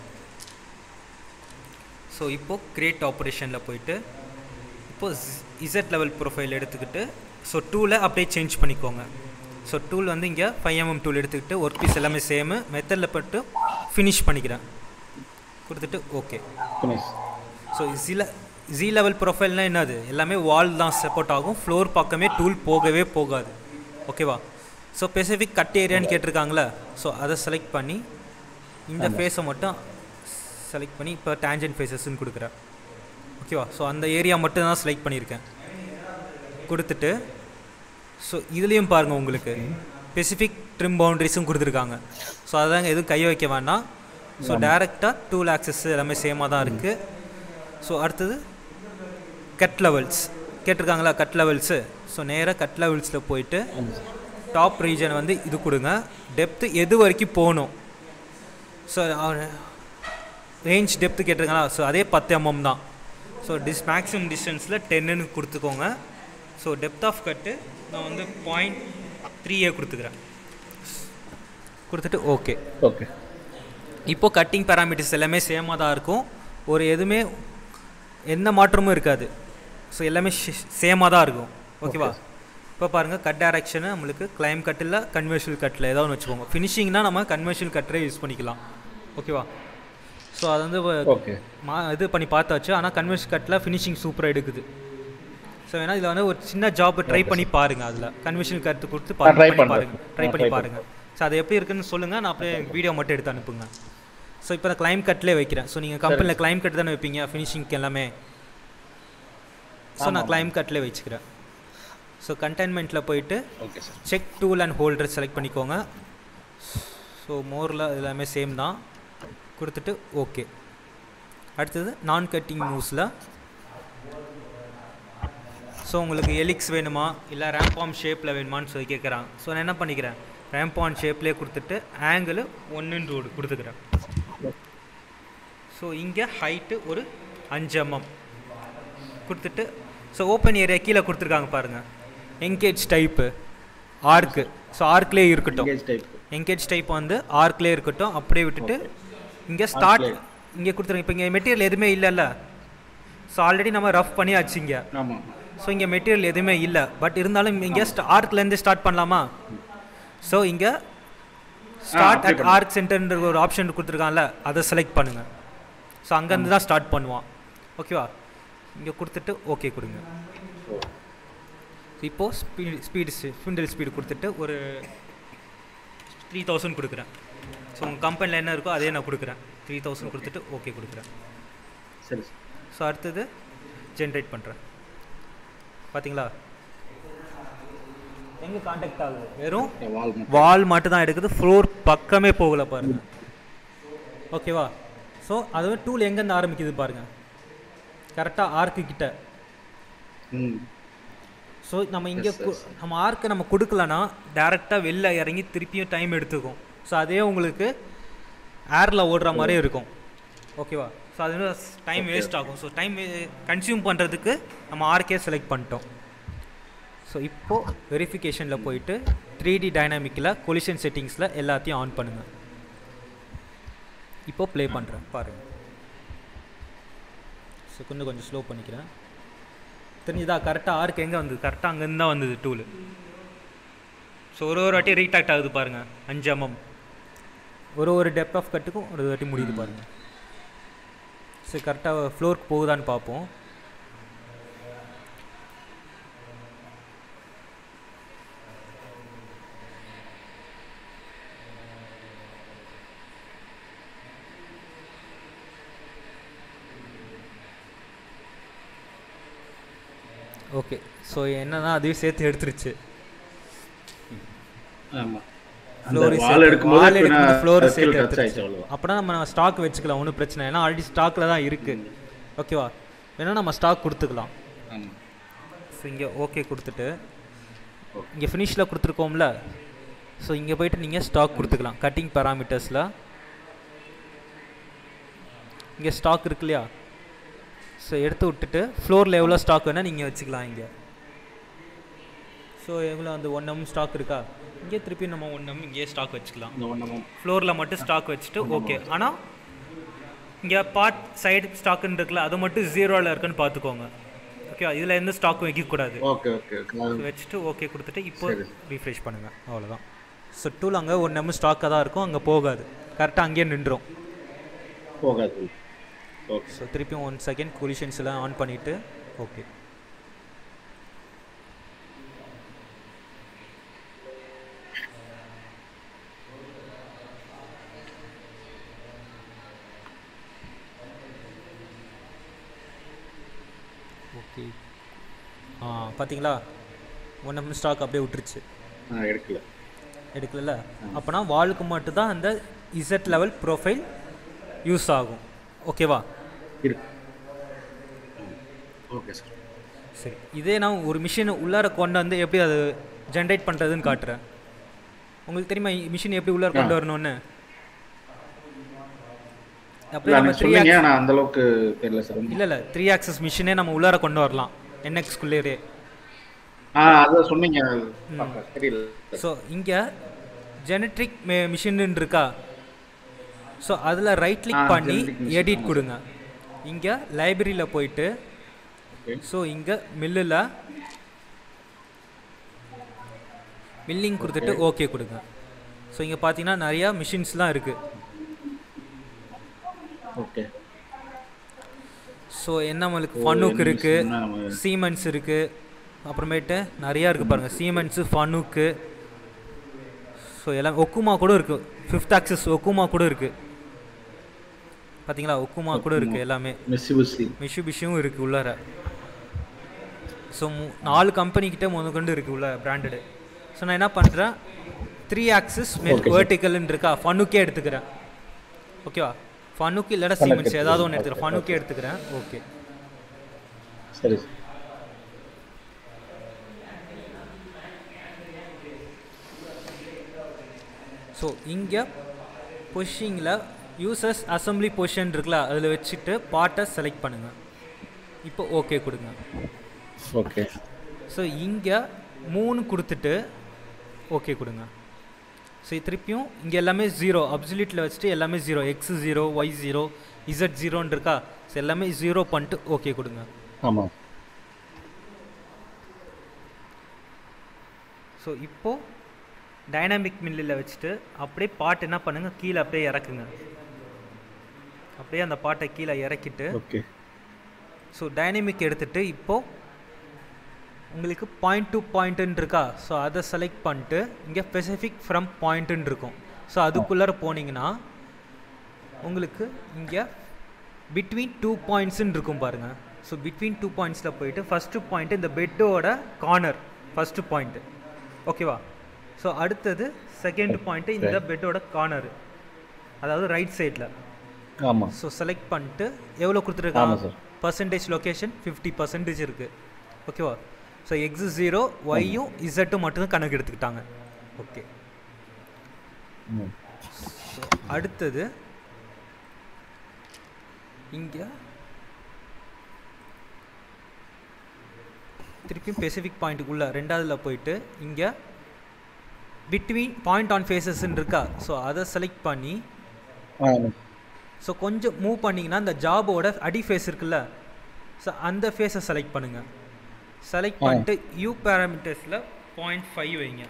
ஸோ இப்போது க்ரியேட் ஆப்ரேஷனில் போயிட்டு இப்போது இசட் லெவல் ப்ரொஃபைல் எடுத்துக்கிட்டு ஸோ டூலை அப்படியே சேஞ்ச் பண்ணிக்கோங்க. ஸோ டூல் வந்து இங்கே 5 mm டூல் எடுத்துக்கிட்டு ஒர்க் பீஸ் எல்லாமே சேமு மெத்தடில் போட்டு ஃபினிஷ் பண்ணிக்கிறேன். கொடுத்துட்டு ஓகே. ஸோ ஜி லெவல் ப்ரொஃபைல்னால் என்னது, எல்லாமே வால் தான் சப்போர்ட் ஆகும், ஃப்ளோர் பக்கமே டூல் போகவே போகாது. ஓகேவா? ஸோ ஸ்பெசிஃபிக் கட் ஏரியான்னு கேட்டிருக்காங்களே, ஸோ அதை செலக்ட் பண்ணி இந்த ஃபேஸை மட்டும் செலக்ட் பண்ணி இப்போ டேஞ்சன்ட் ஃபேஸஸ்ன்னு கொடுக்குறேன். ஓகேவா? ஸோ அந்த ஏரியா மட்டும் தான் செலக்ட் பண்ணியிருக்கேன். கொடுத்துட்டு ஸோ இதுலேயும் பாருங்கள் உங்களுக்கு ஸ்பெசிஃபிக் ட்ரிம் பவுண்ட்ரிஸும் கொடுத்துருக்காங்க. ஸோ அதாங்க எதுவும் கை வைக்க வேண்டாம். ஸோ டேரெக்டாக டூல் ஆக்சஸ் எல்லாமே சேமாக தான் இருக்குது. ஸோ அடுத்தது கட் லெவல்ஸ் கேட்டிருக்காங்களா, கட் லெவல்ஸு. ஸோ நேராக கட் லெவல்ஸில் போயிட்டு டாப் ரீஜன் வந்து இது கொடுங்க. டெப்த்து எது வரைக்கும் போகணும், ஸோ ரேஞ்ச் டெப்த்து கேட்டிருக்காங்களா, ஸோ அதே 10 mm தான். ஸோ மேக்ஸிமம் டிஸ்டன்ஸில் 10ன்னு கொடுத்துக்கோங்க. ஸோ டெப்த் ஆஃப் கட்டு நான் வந்து 0.3 கொடுத்துக்கிறேன். கொடுத்துட்டு ஓகே. ஓகே. இப்போது கட்டிங் பேராமீட்டர்ஸ் எல்லாமே சேமாக தான் இருக்கும், ஒரு எதுவுமே எந்த மாற்றமும் இருக்காது. ஸோ எல்லாமே சேமாக தான் இருக்கும். ஓகேவா? இப்போ பாருங்கள் கட் டைரக்ஷனு நம்மளுக்கு கிளைம் கட்டில் கன்வென்ஷனல் கட்டில் ஏதாவது வச்சுக்கோங்க. ஃபினிஷிங்னா நம்ம கன்வென்ஷனல் கட்டரே யூஸ் பண்ணிக்கலாம். ஓகேவா? ஸோ அது வந்து இது பண்ணி பார்த்தாச்சு. ஆனால் கன்வென்ஷனல் கட்டில் ஃபினிஷிங் சூப்பராக எடுக்குது. ஸோ வேணா இதில் வந்து ஒரு சின்ன ஜாப் ட்ரை பண்ணி பாருங்கள். அதில் கன்வென்ஷனல் கட்டு கொடுத்து ட்ரை பண்ணி பாருங்கள். ஸோ அது எப்படி இருக்குன்னு சொல்லுங்கள், நான் அப்படியே வீடியோ மட்டும் எடுத்து அனுப்புங்க. ஸோ இப்போ நான் கிளைம் கட்லேயே வைக்கிறேன். ஸோ நீங்கள் கம்பெனியில் கிளைம் கட் தானே வைப்பீங்க ஃபினிஷிங்க்கு எல்லாமே. ஸோ நான் கிளைம் கட்லேயே வச்சுக்கிறேன். ஸோ கண்டெய்ன்மெண்ட்டில் போயிட்டு check tool and holder select பண்ணிக்கோங்க. ஸோ மோரில் எல்லாமே சேம் தான். கொடுத்துட்டு ஓகே. அடுத்தது நான் கட்டிங் மூவ்ஸில் ஸோ உங்களுக்கு எலிக்ஸ் வேணுமா இல்லை ரேம்பாம் ஷேப்பில் வேணுமான்னு சொல்லி கேட்குறாங்க. ஸோ நான் என்ன பண்ணிக்கிறேன், ரேம்பான் ஷேப்லேயே கொடுத்துட்டு ஆங்கிள் 1 கொடுத்துக்கிறேன். ஸோ இங்கே ஹைட்டு ஒரு 5 mm கொடுத்துட்டு ஸோ ஓப்பன் ஏரியா கீழே கொடுத்துருக்காங்க பாருங்கள், என்கேஜ் டைப்பு ஆர்க்கு. ஸோ ஆர்க்லேயே இருக்கட்டும், என்கேஜ் டைப் வந்து ஆர்க்லேயே இருக்கட்டும். அப்படியே விட்டுட்டு இங்கே ஸ்டார்ட் இங்கே கொடுத்துருங்க. இப்போ இங்கே மெட்டீரியல் எதுவுமே இல்லைல்ல, ஸோ ஆல்ரெடி நம்ம ரஃப் பண்ணியாச்சு. இங்கே ஸோ இங்கே மெட்டீரியல் எதுவுமே இல்லை, பட் இருந்தாலும் இங்கே ஆர்க்லேருந்து ஸ்டார்ட் பண்ணலாமா? ஸோ இங்கே ஸ்டார்ட் அட் ஆர்க் சென்டர்ன்ற ஒரு ஆப்ஷன் கொடுத்துருக்கான்ல, அதை செலக்ட் பண்ணுங்கள். ஸோ அங்கேருந்து தான் ஸ்டார்ட் பண்ணுவான். ஓகேவா? இங்கே கொடுத்துட்டு ஓகே கொடுங்க. இப்போது ஸ்பிண்டில் ஸ்பீடு கொடுத்துட்டு ஒரு 3000 கொடுக்குறேன். ஸோ உங்கள் கம்பெனியில் என்ன இருக்கோ அதே நான் கொடுக்குறேன். 3000 கொடுத்துட்டு ஓகே கொடுக்குறேன். சரி. ஸோ அடுத்தது ஜென்ரேட் பண்ணுறேன். பார்த்தீங்களா எங்கே காண்டாக்ட் ஆகுது? வெறும் வால் மட்டும் தான் எடுக்குது, ஃப்ளோர் பக்கமே போகலை பாருங்கள். ஓகேவா? ஸோ அதுவே டூல் எங்கேருந்து ஆரம்பிக்குது பாருங்கள், கரெக்டாக ஆர்க்கு கிட்ட. ஸோ நம்ம இங்கே நம்ம ஆர்க்கை நம்ம கொடுக்கலன்னா டேரெக்டாக வெளில இறங்கி திருப்பியும் டைம் எடுத்துக்கும். ஸோ அதே உங்களுக்கு ஏரில் ஓடுற மாதிரி இருக்கும். ஓகேவா? ஸோ அது டைம் வேஸ்ட் ஆகும். ஸோ டைம் கன்சியூம் பண்ணுறதுக்கு நம்ம ஆர்க்கே செலக்ட் பண்ணிட்டோம். ஸோ இப்போது வெரிஃபிகேஷனில் போயிட்டு 3D டைனாமிக்கில் கொலிஷன் செட்டிங்ஸில் எல்லாத்தையும் ஆன் பண்ணுங்கள். இப்போது ப்ளே பண்ணுறேன் பாருங்கள். ஸோ கொஞ்சம் ஸ்லோ பண்ணிக்கிறேன். தெரிஞ்சுதா? கரெக்டாக ஆர்க் எங்கே வந்தது? கரெக்டாக அங்கேருந்து தான் வந்தது டூலு. ஸோ ஒரு வாட்டி ரீடாக்ட் ஆகுது பாருங்கள், 5 mm. ஒரு டெப்த் ஆஃப் கட்டுக்கும் ஒரு வாட்டி முடியுது பாருங்கள். ஸோ கரெக்டாக ஃப்ளோருக்கு போகுதான்னு பார்ப்போம். ஓகே. ஸோ என்னன்னா அதையும் சேர்த்து எடுத்துருச்சு. அப்படின்னா நம்ம ஸ்டாக் வச்சுக்கலாம், ஒன்றும் பிரச்சனை. ஏன்னா ஆல்ரெடி ஸ்டாக்கில் தான் இருக்குது. ஓகேவா? வேணா நம்ம ஸ்டாக் கொடுத்துக்கலாம். ஸோ இங்கே ஓகே கொடுத்துட்டு இங்கே ஃபினிஷில் கொடுத்துருக்கோம்ல, ஸோ இங்கே போய்ட்டு நீங்கள் ஸ்டாக் கொடுத்துக்கலாம். கட்டிங் பேராமீட்டர்ஸில் இங்கே ஸ்டாக் இருக்கு இல்லையா, ஸோ எடுத்து விட்டுட்டு ஃப்ளோரில் எவ்வளோ ஸ்டாக் வேணால் நீங்கள் வச்சுக்கலாம் இங்கே. ஸோ எவ்வளோ அந்த 1 mm ஸ்டாக் இருக்கா, இங்கே திருப்பி நம்ம 1 mm இங்கேயே ஸ்டாக் வச்சுக்கலாம். ஃப்ளோரில் மட்டும் ஸ்டாக் வச்சுட்டு ஓகே. ஆனால் இங்கே பார்ட் சைடு ஸ்டாக்குன்னு இருக்குல்ல, அது மட்டும் 0ல் இருக்குன்னு பார்த்துக்கோங்க. ஓகே, இதில் எந்த ஸ்டாக்கும் வைக்கக்கூடாது. ஓகே ஓகே வச்சுட்டு ஓகே கொடுத்துட்டு இப்போ ரீஃப்ரெஷ் பண்ணுங்கள். அவ்வளோதான். ஸோ டூல் அங்கே 1 mm ஸ்டாக்காக தான் இருக்கும், அங்கே போகாது. கரெக்டாக அங்கேயே நின்றோம், போகாது. ஓகே. ஸோ திருப்பியும் 1 செகண்ட் கொலிஷன்ஸ் எல்லாம் ஆன் பண்ணிவிட்டு ஓகே. ஓகே. பார்த்தீங்களா 1 mm ஸ்டாக் அப்படியே விட்டுருச்சு. எடுக்கல. அப்போனா வாலுக்கு மட்டும்தான் அந்த இசட் லெவல் ப்ரொஃபைல் யூஸ் ஆகும். ஓகேவா? Okay sir. சரி, இதே நான் ஒரு மிஷின் உள்ளார கொண்டு வந்து எப்படி அது ஜென்ரேட் பண்ணுறதுன்னு காட்டுறேன். உங்களுக்கு தெரியுமா மிஷின் எப்படி உள்ளார கொண்டு வரணும்னு? அப்படியே நம்ம 3 அந்த அளவுக்கு தெரியல சார். இல்லை 3 ஆக்சஸ் மிஷினே நம்ம உள்ளார கொண்டு வரலாம் NX-குள்ளேயே. அதை சொன்னீங்க, தெரியல. ஸோ இங்கே ஜெனட்ரிக் மிஷின் இருக்கா, ஸோ அதில் ரைட் கிளிக் பண்ணி எடிட் கொடுங்க. இங்கே லைப்ரரியில் போயிட்டு ஸோ இங்கே மில்லிங் கொடுத்துட்டு ஓகே கொடுங்க. ஸோ இங்கே பார்த்தீங்கன்னா நிறையா மிஷின்ஸ்லாம் இருக்குது. ஓகே. ஸோ நம்மளுக்கு ஃபனுக் இருக்குது, சீமென்ஸ் இருக்குது, அப்புறமேட்டு நிறையா இருக்குது பாருங்கள். சீமென்ஸு, ஃபனுக்கு, ஸோ எல்லாம் ஒக்குமா கூட இருக்குது. 5th ஆக்சஸ் ஒக்குமா கூட இருக்குது. பார்த்தீங்களா? ஒக்குமா கூட இருக்குது. எல்லாமே மிஷுபிஷியும் இருக்குது உள்ளார. ஸோ 4 கம்பெனிக்கிட்ட முதற்கொண்டு இருக்குது உள்ள பிராண்டடு. ஸோ நான் என்ன பண்ணுறேன், 3 ஆக்சஸ் வெர்டிக்கல்னு இருக்கா, ஃபனுக்கே எடுத்துக்கிறேன். ஓகேவா? ஃபனுக்கு இல்லைடா சீமென்ஸ் ஏதாவது ஒன்று எடுத்துக்கிறேன். ஃபனுக்கே எடுத்துக்கிறேன். ஓகே. சரி. ஸோ இங்கே பொஷிங்கில் யூசர்ஸ் அசம்பிளி பொசிஷன் இருக்குல்ல, அதில் வச்சுட்டு பார்ட்டை செலக்ட் பண்ணுங்கள். இப்போ ஓகே கொடுங்க. ஓகே. ஸோ இங்கே 3 கொடுத்துட்டு ஓகே கொடுங்க. ஸோ திருப்பியும் இங்கே எல்லாமே 0 அப்சல்யூட்டில் வச்சுட்டு எல்லாமே 0, X0, Y0, Z0 இருக்கா, ஸோ எல்லாமே 0 பண்ணிட்டு ஓகே கொடுங்க. ஆமாம். ஸோ இப்போது டைனாமிக் மில்லில் வச்சுட்டு அப்படியே பாட்டு என்ன பண்ணுங்கள், கீழே அப்படியே இறக்குங்க. அப்படியே அந்த பாட்டை கீழே இறக்கிட்டு ஓகே. ஸோ டைனமிக் எடுத்துகிட்டு இப்போது உங்களுக்கு பாயிண்ட் டு பாயிண்ட்டுன்னு இருக்கா, ஸோ அதை செலக்ட் பண்ணிட்டு இங்கே ஸ்பெசிஃபிக் ஃப்ரம் பாயிண்ட்டுன்னு இருக்கும். ஸோ அதுக்குள்ளார போனீங்கன்னா உங்களுக்கு இங்கே பிட்வீன் 2 பாயிண்ட்ஸுன்னு இருக்கும் பாருங்கள். ஸோ பிட்வீன் 2 பாயிண்ட்ஸில் போயிட்டு ஃபஸ்ட்டு பாயிண்ட்டு இந்த பெட்டோட கார்னர் ஃபஸ்ட்டு பாயிண்ட்டு, ஓகேவா. ஸோ அடுத்தது செகண்ட் பாயிண்ட்டு இந்த பெட்டோட கார்னர், அதாவது ரைட் சைடில். ஆமாம். ஸோ செலக்ட் பண்ணிட்டு எவ்வளோ கொடுத்துருக்காங்க, பர்சன்டேஜ் லொக்கேஷன் 50% இருக்குது, ஓகேவா. ஸோ எக்ஸு 0, ஒய்யும் இசட்டும் மட்டும்தான் கணக்கு எடுத்துக்கிட்டாங்க. ஓகே. ஸோ அடுத்தது இங்கே திருப்பியும் ஸ்பெசிஃபிக் பாயிண்ட்டுக்குள்ளே ரெண்டாவதுல போயிட்டு இங்கே பிட்வீன் பாயிண்ட் ஆன் ஃபேஸஸ்ன்னு இருக்கா, ஸோ அதை செலக்ட் பண்ணி ஸோ கொஞ்சம் மூவ் பண்ணிங்கன்னா இந்த ஜாபோட அடி ஃபேஸ் இருக்குல்ல, ஸோ அந்த ஃபேஸை செலக்ட் பண்ணுங்கள். செலக்ட் பண்ணிட்டு யூ பேராமீட்டர்ஸில் 0.5 வைங்க.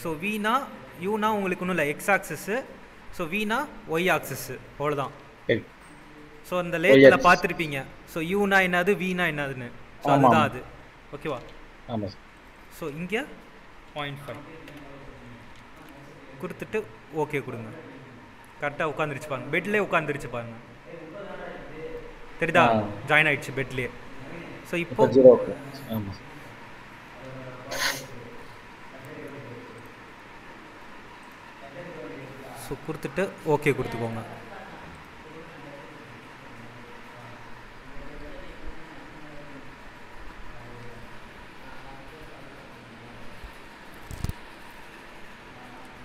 ஸோ வீணா யூனா உங்களுக்கு ஒன்றும் இல்லை எக்ஸ் ஆக்சஸ்ஸு, ஸோ வீணா ஒய் ஆக்சஸ்ஸு, அவ்வளோதான். ஸோ அந்த லேட்டில் பார்த்துருப்பீங்க. ஸோ யூனா என்னது, வீணா என்னதுன்னு, ஸோ அதுதான் அது, ஓகேவா. ஸோ இங்கே 0.5 கொடுத்துட்டு ஓகே கொடுங்க. கரெக்டாக உட்காந்துருச்சு பாருங்க, பெட்லேயே உட்காந்துருச்சு பாருங்க, தெரியுதா, ஜாயின் ஆயிடுச்சு பெட்லேயே. ஸோ இப்போ ஸோ கொடுத்துட்டு ஓகே கொடுத்துக்கோங்க.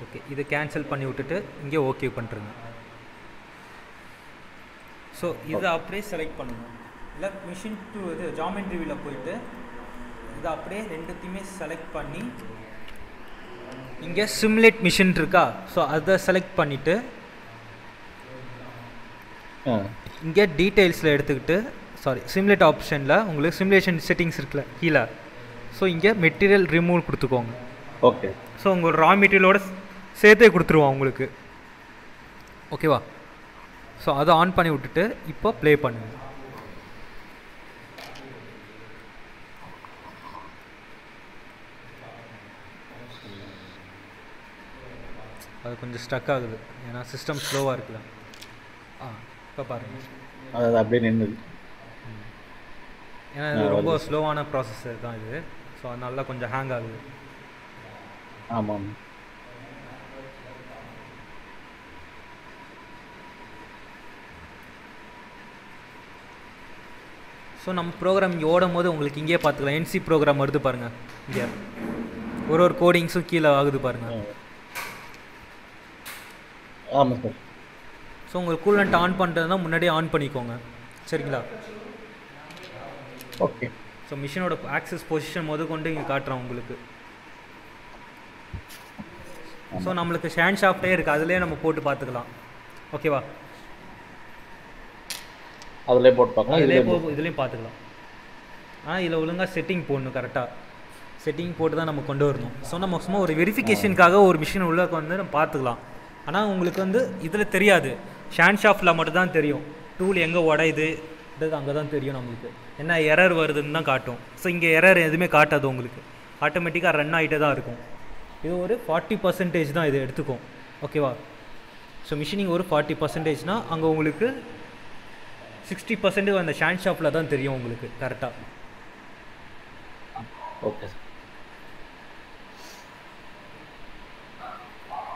ஓகே, இதை கேன்சல் பண்ணி விட்டுட்டு இங்கே ஓகே பண்ணுறேங்க. ஸோ இதை அப்படியே செலக்ட் பண்ணுங்கள். இல்லை மிஷின் டு இது ஜாமெண்ட்ரி வியூவில் போயிட்டு இதை அப்படியே ரெண்டுத்தையுமே செலக்ட் பண்ணி இங்கே சிமுலேட் மிஷின் இருக்கா, ஸோ அதை செலக்ட் பண்ணிவிட்டு இங்கே டீட்டெயில்ஸில் எடுத்துக்கிட்டு சிமுலேட் ஆப்ஷனில் உங்களுக்கு சிமுலேஷன் செட்டிங்ஸ் இருக்குல்ல கீழே, ஸோ இங்கே மெட்டீரியல் ரிமூவ் கொடுத்துக்கோங்க. ஓகே. ஸோ உங்கள் ரா மெட்டீரியலோட சேர்த்தே கொடுத்துருவோம் உங்களுக்கு, ஓகேவா. ஸோ அதை ஆன் பண்ணி விட்டுட்டு இப்போ ப்ளே பண்ணுங்கள். அது கொஞ்சம் ஸ்டக் ஆகுது, ஏன்னா சிஸ்டம் ஸ்லோவாக இருக்குல்ல. இப்போ பாருங்கள், அது அப்படியே நின்றுது. ஏன்னா இது ரொம்ப ஸ்லோவான ப்ராசஸர் தான் இது, ஸோ அதனால கொஞ்சம் ஹேங் ஆகுது. ஆமாம். ஸோ நம்ம ப்ரோக்ராம் இங்கே ஓடும் போது உங்களுக்கு இங்கேயே பார்த்துக்கலாம், என்சி ப்ரோக்ராம் வருது பாருங்கள், இங்கே ஒரு கோடிங்ஸும் கீழே ஆகுது பாருங்கள். ஆமாம் சார். ஸோ உங்களுக்கு கூலண்ட் ஆன் பண்ணுறதுனா முன்னாடியே ஆன் பண்ணிக்கோங்க, சரிங்களா. ஓகே. ஸோ மிஷினோட ஆக்சஸ் பொசிஷன் கொண்டு இங்கே காட்டுறோம் உங்களுக்கு. ஸோ நம்மளுக்கு ஷேண்ட் ஷாஃப்டே இருக்குது, அதிலே நம்ம போட்டு பார்த்துக்கலாம், ஓகேவா. அதிலே போட்டு பார்க்கலாம், இதுலேயும் பார்த்துக்கலாம். ஆனால் இதில் ஒழுங்காக செட்டிங் போடணும், கரெக்டாக செட்டிங் போட்டு தான் நம்ம கொண்டு வரணும். ஸோ நம்ம சும்மா ஒரு வெரிஃபிகேஷனுக்காக ஒரு மிஷின் உள்ளே நம்ம பார்த்துக்கலாம். ஆனால் உங்களுக்கு இதில் தெரியாது, ஷேண்ட் ஷாஃப்டில் மட்டும்தான் தெரியும், டூல் எங்கே உடையுது அங்கே தான் தெரியும் நம்மளுக்கு, என்ன எரர் வருதுன்னு தான் காட்டும். ஸோ இங்கே எரர் எதுவுமே காட்டாது உங்களுக்கு, ஆட்டோமேட்டிக்காக ரன் ஆகிட்டே தான் இருக்கும். இது ஒரு 40% தான் இது எடுத்துக்கும், ஓகேவா. ஸோ மிஷினிங் ஒரு 40%னால் அங்கே உங்களுக்கு 60% அந்த ஷேண்ட் ஷாஃப்டில் தான் தெரியும் உங்களுக்கு கரெக்டாக. ஓகே.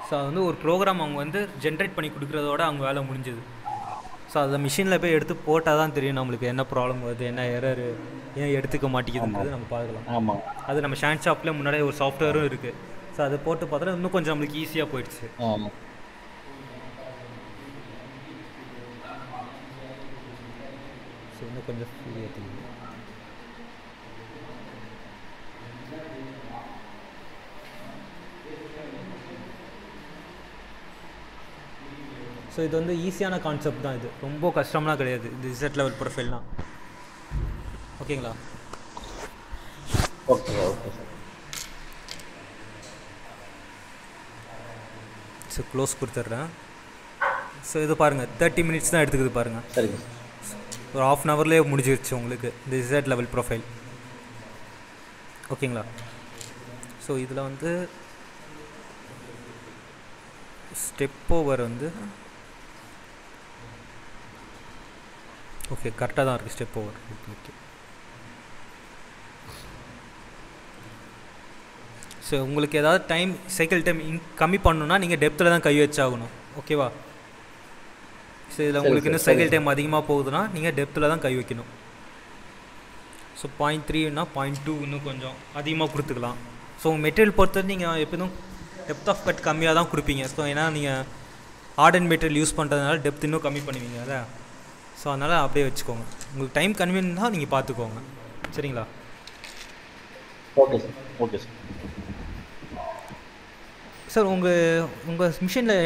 ஸோ அது ஒரு ப்ரோக்ராம் அவங்க ஜென்ரேட் பண்ணி கொடுக்குறதோட அவங்க வேலை முடிஞ்சது. ஸோ அதை மிஷினில் போய் எடுத்து போட்டால் தான் தெரியும் நம்மளுக்கு என்ன ப்ராப்ளம் வருது, என்ன எரரு, ஏன் எடுத்துக்க மாட்டேங்குதுன்றது நம்ம பார்க்கலாம். ஆமாம். அது நம்ம ஷேண்ட் ஷாப்லேயே முன்னாடியே ஒரு சாஃப்ட்வேரும் இருக்குது. ஸோ அதை போட்டு பார்த்தா இன்னும் கொஞ்சம் நம்மளுக்கு ஈஸியாக போயிடுச்சு. ஆமாம். ஸோ இன்னும் கொஞ்சம் ஃப்ரீயாக தெரியும். ஸோ இது ஈஸியான கான்செப்ட் தான், இது ரொம்ப கஷ்டம்லாம் கிடையாது, இது இசட் லெவல் ப்ரொஃபைல்னால், ஓகேங்களா. Okay. Okay sir. So close கொடுத்துட்றேன். ஸோ இது பாருங்கள் 30 மினிட்ஸ் தான் எடுத்துக்குது பாருங்கள். சரிங்க ஒரு ½ அன் ஹவர்லேயே முடிஞ்சிருச்சு உங்களுக்கு இந்த Z லெவல் ப்ரொஃபைல். ஓகேங்களா? ஸோ இதில் வந்து ஸ்டெப் ஓவர் வந்து ஓகே கரெக்டாக தான் இருக்குது step over. Okay okay. So உங்களுக்கு ஏதாவது டைம் சைக்கிள் டைம் கம்மி பண்ணணுன்னா நீங்கள் டெப்த்தில் தான் கை வச்சாகணும். ஓகேவா? ஸோ இதில் உங்களுக்கு இன்னும் சைக்கிள் டைம் அதிகமாக போகுதுன்னா நீங்கள் டெப்த்தில் தான் கை வைக்கணும். ஸோ 0.3ன்னா 0.2 இன்னும் கொஞ்சம் அதிகமாக கொடுத்துக்கலாம். ஸோ உங்கள் மெட்டீரியல் பொறுத்தவரை நீங்கள் எப்போதும் டெப்த் ஆஃப் கட் கம்மியாக தான் கொடுப்பீங்க. ஸோ ஏன்னா நீங்கள் ஹார்டன் மெட்டீரியல் யூஸ் பண்ணுறதுனால டெப்த் இன்னும் கம்மி பண்ணுவீங்க அதை. ஸோ அதனால் அப்படியே வச்சுக்கோங்க. உங்களுக்கு டைம் கன்வீனியன்ட் தான் நீங்கள் பார்த்துக்கோங்க. சரிங்களா? Okay sir. Okay sir. Sir உங்கள் மிஷினில்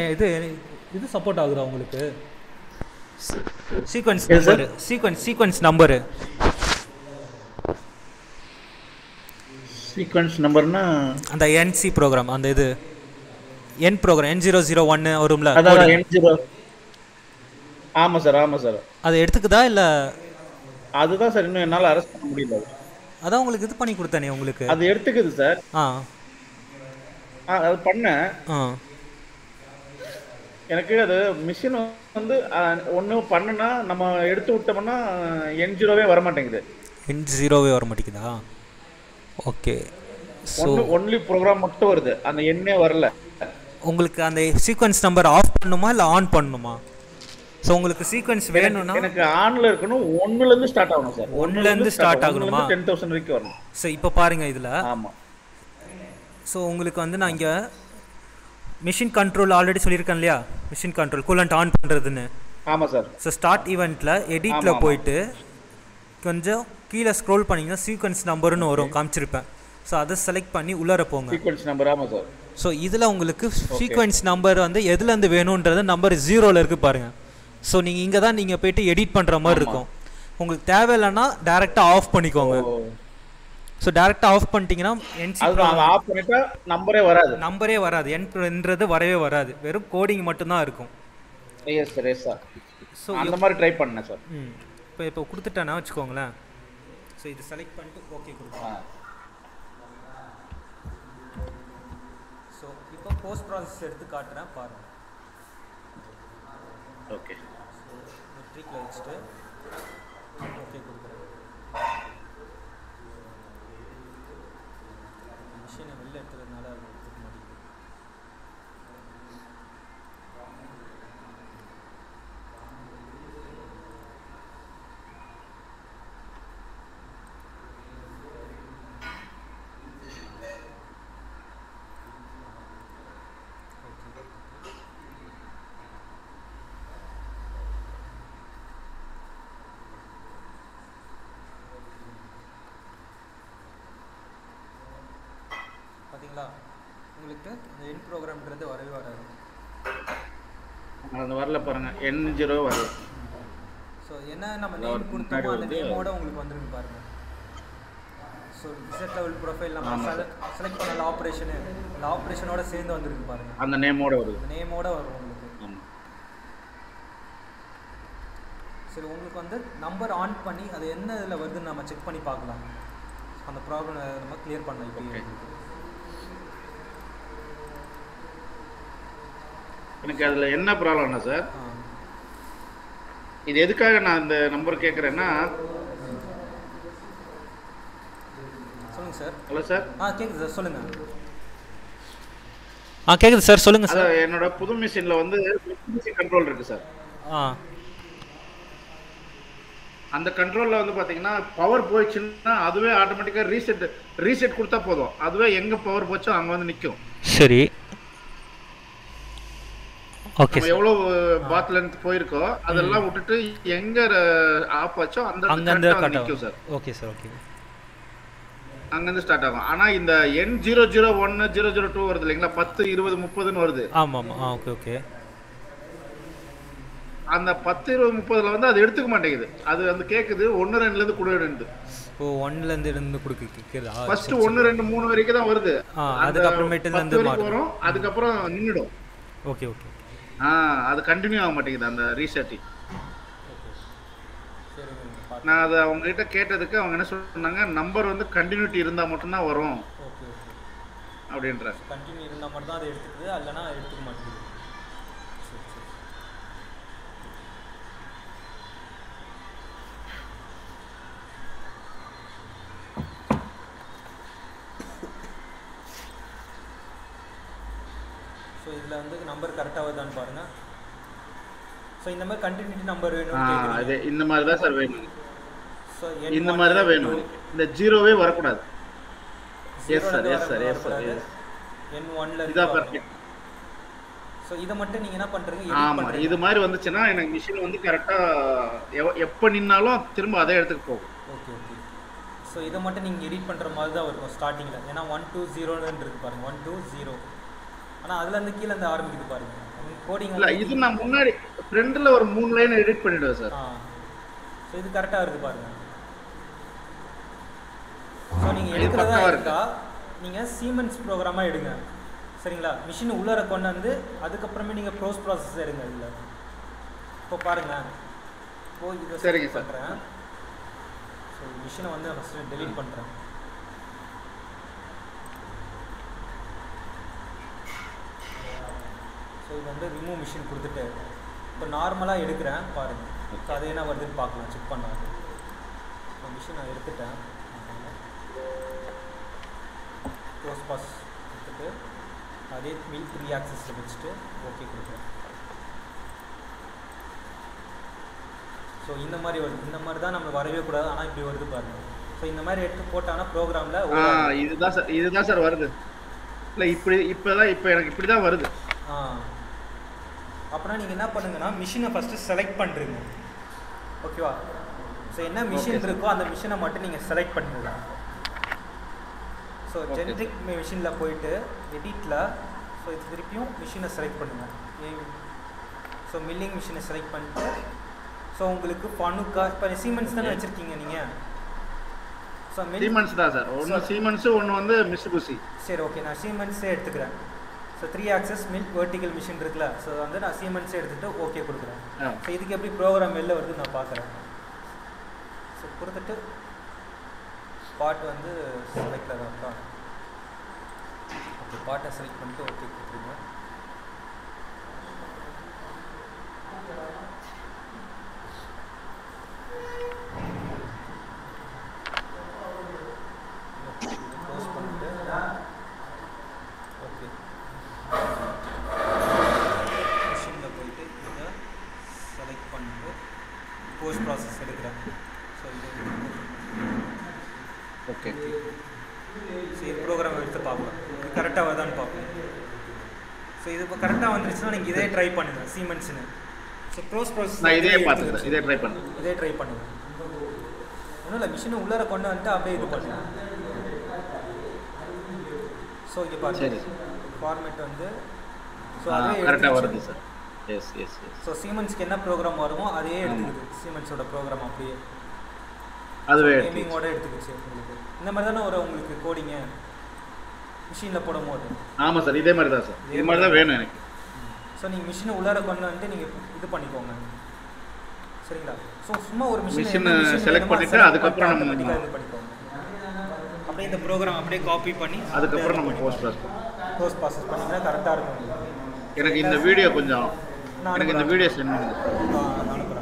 இது சப்போர்ட் ஆகுதா உங்களுக்கு? சீக்வன்ஸ் நம்பரு சீக்வன்ஸ் நம்பர்னா அந்த என்சி ப்ரோக்ராம், அந்த இது என் ப்ரோக்ராம் N001 வரும்ல. அதான் N0. ஆமாம் சார், ஆமாம் சார். அது எடுத்துக்குதா இல்லை? அதுதான் சார் இன்னும் என்னால் அரெஸ்ட் பண்ண முடியல. அதான் உங்களுக்கு இது பண்ணி கொடுத்தானே உங்களுக்கு. அது எடுத்துக்குது சார். அது பண்ணேன். எனக்கு அது மிஷின் வந்து ஒன்று பண்ணுனா நம்ம எடுத்து விட்டோம்னா N0வே வர மாட்டேங்குது. N0வே வர மாட்டேங்குதா? ஓகே. ஸோ ஒன்லி ப்ரோக்ராம் மட்டும் வருது, அந்த எண்ணே வரல. உங்களுக்கு அந்த சீக்வன்ஸ் நம்பர் ஆஃப் பண்ணணுமா இல்லை ஆன் பண்ணணுமா? ஸோ உங்களுக்கு சீக்வன்ஸ் வேணும்னா எனக்கு ஆன்ல இருக்கணும். 1லேருந்து ஸ்டார்ட் ஆகணும் சார். 1லேருந்து ஸ்டார்ட் ஆகணுமா? 10,000 வரைக்கும் வரணும். ஸோ இப்போ பாருங்கள் இதில். ஆமாம். ஸோ உங்களுக்கு வந்து நான் இங்கே மிஷின் கண்ட்ரோல் ஆல்ரெடி சொல்லியிருக்கேன் இல்லையா, மிஷின் கண்ட்ரோல் கூலண்ட் ஆன் பண்ணுறதுன்னு. ஆமாம் சார். ஸோ ஸ்டார்ட் ஈவெண்ட்டில் எடிட்டில் போயிட்டு கொஞ்சம் கீழே ஸ்க்ரோல் பண்ணிங்கன்னா சீக்வன்ஸ் நம்பர்னு வரும், காமிச்சிருப்பேன். ஸோ அதை செலக்ட் பண்ணி உள்ளார போங்க. Sequence number. ஆமாம் சார். ஸோ இதில் உங்களுக்கு சீக்வன்ஸ் நம்பர் வந்து எதுலேருந்து வேணுன்றது நம்பர் 0ல் இருக்குது பாருங்கள். ஸோ நீங்கள் இங்கே தான் நீங்கள் போய்ட்டு எடிட் பண்ணுற மாதிரி இருக்கும். உங்களுக்கு தேவையில்லைன்னா டேரெக்டாக ஆஃப் பண்ணிக்கோங்க. ஸோ டேரெக்டாக ஆஃப் பண்ணிட்டீங்கன்னா ஆஃப் பண்ணிட்டா நம்பரே வராது. என்றது வரவே வராது, வெறும் கோடிங் மட்டும்தான் இருக்கும். ஸோ அந்த மாதிரி ட்ரை பண்ணேன் சார். இப்போ கொடுத்துட்டேன்னா வச்சுக்கோங்களேன். ஸோ இது செலக்ட் பண்ணிட்டு ஓகே கொடுக்கலாம். ஸோ இப்போ போஸ்ட் ப்ராசஸ் எடுத்து காட்டுறேன் பாருங்கள். ஓகே. மெட்ரிக்கில் வச்சுட்டு ஓகே கொடுக்குறேன். மிஷினை வெளில எடுத்துறதுனால அது கொடுக்க மாட்டேங்குது. பார்த்தீங்களா? உங்களுக்கு இந்த என் ப்ரோக்ராம்ன்றது வரவே வராது. அது வரல பாருங்க, N0 வரல. ஸோ என்ன நம்ம நேம் கொடுத்தோமோ அந்த நேமோட உங்களுக்கு வந்துருக்கு பாருங்க. ஸோ Z லெவல் ப்ரொஃபைல் நம்ம செலக்ட் பண்ணல ஆப்ரேஷனு, அந்த ஆப்ரேஷனோட சேர்ந்து வந்துருக்கு பாருங்க. அந்த நேமோட வருது. அந்த நேமோட வரும் உங்களுக்கு. சரி, உங்களுக்கு வந்து நம்பர் ஆன் பண்ணி அது என்ன இதில் வருதுன்னு நம்ம செக் பண்ணி பார்க்கலாம். அந்த ப்ராப்ளம் நம்ம கிளியர் பண்ணலாம். இப்போ எனக்கு அதில் என்ன ப்ராப்ளம்னா சார், இது எதுக்காக நான் இந்த நம்பர் கேட்குறேன்னா, சொல்லுங்கள் சார். Hello sir. கேட்குது சார், சொல்லுங்கள். கேட்குது சார், சொல்லுங்கள் சார். என்னோட புது மிஷினில் வந்து கண்ட்ரோல் இருக்குது சார். அந்த கண்ட்ரோலில் வந்து பார்த்தீங்கன்னா பவர் போயிடுச்சுன்னா அதுவே ஆட்டோமேட்டிக்காக ரீசெட் கொடுத்தா போதும். அதுவே எங்கே பவர் போச்சோ அங்கே வந்து நிற்கும். சரி, ஓகே. எவ்வளோ பாத் லென்த் போயிருக்கோ அதெல்லாம் விட்டுட்டு எங்க ஆஃப் ஆச்சோ அந்த நிற்கும் சார். Okay sir, okay. அங்கேருந்து ஸ்டார்ட் ஆகும். ஆனால் இந்த N001 002 வருது இல்லைங்களா, 10 20 30ன்னு வருது. ஆமாம். Okay okay. அந்த 10 20 30ல வந்து அது எடுத்துக்க மாட்டேங்குது. அது வந்து கேட்குது 1 2லேருந்து கொடுக்குது. ஓ, 1லேருந்து கொடுக்குதா? ஃபர்ஸ்ட் 1 2 3 வரைக்கும் தான் வருது. அதுக்கப்புறமேட்டு வரும், அதுக்கப்புறம் நின்றுடும். ஓகே ஓகே அது கண்டினியூ ஆக மாட்டேங்குது அந்த ரீசெட்டிங். ஓகே சரிங்க. நான் அதை அவங்ககிட்ட கேட்டதுக்கு அவங்க என்ன சொன்னாங்க, நம்பர் வந்து கண்டினியூட்டி இருந்தால் மட்டும்தான் வரும் ஓகே ஓகே அப்படின்றாங்க. கண்டினியூ இருந்தால் மட்டும் தான் அதை எடுத்துக்குது, இல்லைனா எடுத்துக்க மாட்டேங்குது. சரி சரி. ஸோ இதில் வந்து நம்பர் கரெக்டாக வருதான்னு பாருங்கள். ஸோ இந்த மாதிரி கண்டினியூட்டி நம்பர் வேணும். அது இந்த மாதிரி தான் சார் வேணும். ஸோ இந்த மாதிரி தான் வேணும், இந்த ஜீரோவே வரக்கூடாது. Yes sir yes sir yes sir. N1ல இதான் பர்ஃபெக்ட். ஸோ இதை மட்டும் நீங்கள் என்ன பண்ணுறீங்க? ஆமாம், இது மாதிரி வந்துச்சுன்னா எனக்கு மிஷின் வந்து கரெக்டாக எப்போ நின்னாலும் திரும்ப அதே இடத்துக்கு போகும். Okay okay. ஸோ இதை மட்டும் நீங்கள் எடிட் பண்ணுற மாதிரி தான் இருக்கும் ஸ்டார்டிங்கில். ஏன்னா 1 2 0ன்னு இருக்குது பாருங்கள், 1 2 0. ஆனால் அதுலேருந்து கீழே இருந்து ஆரம்பிக்குது பாருங்கள் கோடிங். இல்லை, இது நான் முன்னாடி ஃப்ரெண்டில் ஒரு 3 லைன் எடிட் பண்ணிவிடுவேன் சார். ஸோ இது கரெக்டாக இருக்குது பாருங்கள். ஸோ நீங்கள் எடுக்கிறதா இருக்கா நீங்கள் சீமென்ஸ் ப்ரோக்ராமாக எடுங்க, சரிங்களா? மிஷின் உள்ளார கொண்டு வந்து அதுக்கப்புறமே நீங்கள் ப்ராசஸ் எடுங்க. இல்லை இப்போ பாருங்கள், இப்போ இதை சரிங்க சார். பண்ணுறேன். ஸோ மிஷினை வந்து ஃபஸ்ட்டு டெலீட் பண்ணுறேன். ஸோ இது வந்து ரிமூவ் மிஷின் கொடுத்துட்டு இப்போ நார்மலாக எடுக்கிறேன் பாருங்கள். ஸோ அது என்ன வருதுன்னு பார்க்கலாம், செக் பண்ணலாம். இப்போ மிஷின் நான் எடுத்துட்டேன். க்ளோஸ் பாஸ் எடுத்துட்டு அதே 3 ஆக்சஸில் வச்சுட்டு ஓகே கொடுக்குறேன். ஸோ இந்த மாதிரி வருது. இந்த மாதிரி தான் நம்ம வரவே கூடாது, ஆனால் இப்படி வருது பாருங்கள். ஸோ இந்த மாதிரி எடுத்து போட்டாங்கன்னா ப்ரோக்ராமில் இதுதான் சார் வருது. இல்லை இப்போ எனக்கு இப்படி தான் வருது. அப்படின்னா நீங்கள் என்ன பண்ணுங்கன்னா மிஷினை ஃபஸ்ட்டு செலக்ட் பண்ணுறீங்க, ஓகேவா? ஸோ என்ன மிஷின் இருக்கோ அந்த மிஷினை மட்டும் நீங்கள் செலக்ட் பண்ணிடுங்க. ஸோ ஜென்ரிக் மிஷினில் போயிட்டு எடிட்டில் ஸோ இது திருப்பியும் மிஷினை செலக்ட் பண்ணுங்கள். ஸோ மில்லிங் மிஷினை செலக்ட் பண்ணிட்டு ஸோ உங்களுக்கு பனுக்கா இப்போ சீமென்ஸ் தானே வச்சுருக்கீங்க நீங்கள்? ஸோ சீமென்ஸ் தான் சார். ஒன்று சீமென்ஸு, ஒன்று வந்து மிட்சுபிஷி. சரி ஓகே, நான் சீமென்ஸே எடுத்துக்கிறேன். ஸோ 3 ஆக்சஸ் வெர்டிக்கல் மிஷின் இருக்குல்ல, ஸோ வந்து நான் சீமென்ஸே எடுத்துகிட்டு ஓகே கொடுக்குறேன். ஸோ இதுக்கு எப்படி ப்ரோக்ராம் வெளில வருது நான் பார்க்குறேன். ஸோ கொடுத்துட்டு பாட் வந்து செலக்டில் தான் இருக்கா, ஓகே பாட்டை செலக்ட் பண்ணிட்டு ஓகே கொடுத்துருங்க. க்ளோஸ் பண்ணிட்டு ஓகே மிஷினில் போயிட்டு இதை செலக்ட் பண்ணிட்டு போஸ்ட் ப்ராசஸ் எடுக்கிறேன். ஸோ இது ஓகே. ஸோ இது ப்ரோக்ராம் எடுத்து பார்ப்போம், இது கரெக்டாக வருதான்னு பார்ப்போம். ஸோ இது இப்போ கரெக்டாக வந்துருச்சுன்னா நீங்கள் இதே ட்ரை பண்ணுங்கள் சீமென்ஸ்னு. ஸோ ப்ராசஸ் நான் இதே பார்த்துக்கிறேன், இதே ட்ரை பண்ணுங்கள். ஒன்றும் இல்லை, மிஷினை உள்ளார கொண்டு வந்துட்டு அப்படியே இது பண்ணுங்கள். ஸோ இங்கே பாருங்கள் ஃபார்மேட் வந்து ஸோ அதே கரெக்டாக வருது sir. Yes yes yes. So சீமென்ஸ்க்கு என்ன ப்ரோக்ராம் வருமோ அதே எடுத்துக்குது, சீமென்ஸோட ப்ரோக்ராம் அப்படியே அதுவே கேமிங்கோட எடுத்துக்கிச்சு உங்களுக்கு. இந்த மாதிரி தானே ஒரு உங்களுக்கு கோடிங்க மிஷினில் போடும் போது? ஆமாம் சார், இதே மாதிரி தான் சார். இது மாதிரி தான் வேணும் எனக்கு. ஸோ நீங்கள் மிஷினை உள்ளார கொண்டு வந்துட்டு நீங்கள் இது பண்ணிக்கோங்க, சரிங்களா? ஸோ சும்மா ஒரு மிஷினை செலக்ட் பண்ணிவிட்டு அதுக்கப்புறம் நம்ம இது பண்ணிக்கோங்க. அப்படியே இந்த ப்ரோக்ராம் அப்படியே காப்பி பண்ணி அதுக்கப்புறம் நம்ம போஸ்ட் ப்ராசஸ் பண்ணிங்கன்னா கரெக்டாக இருக்கும். எனக்கு இந்த வீடியோ கொஞ்சம் சென்ட் பண்ணுங்க.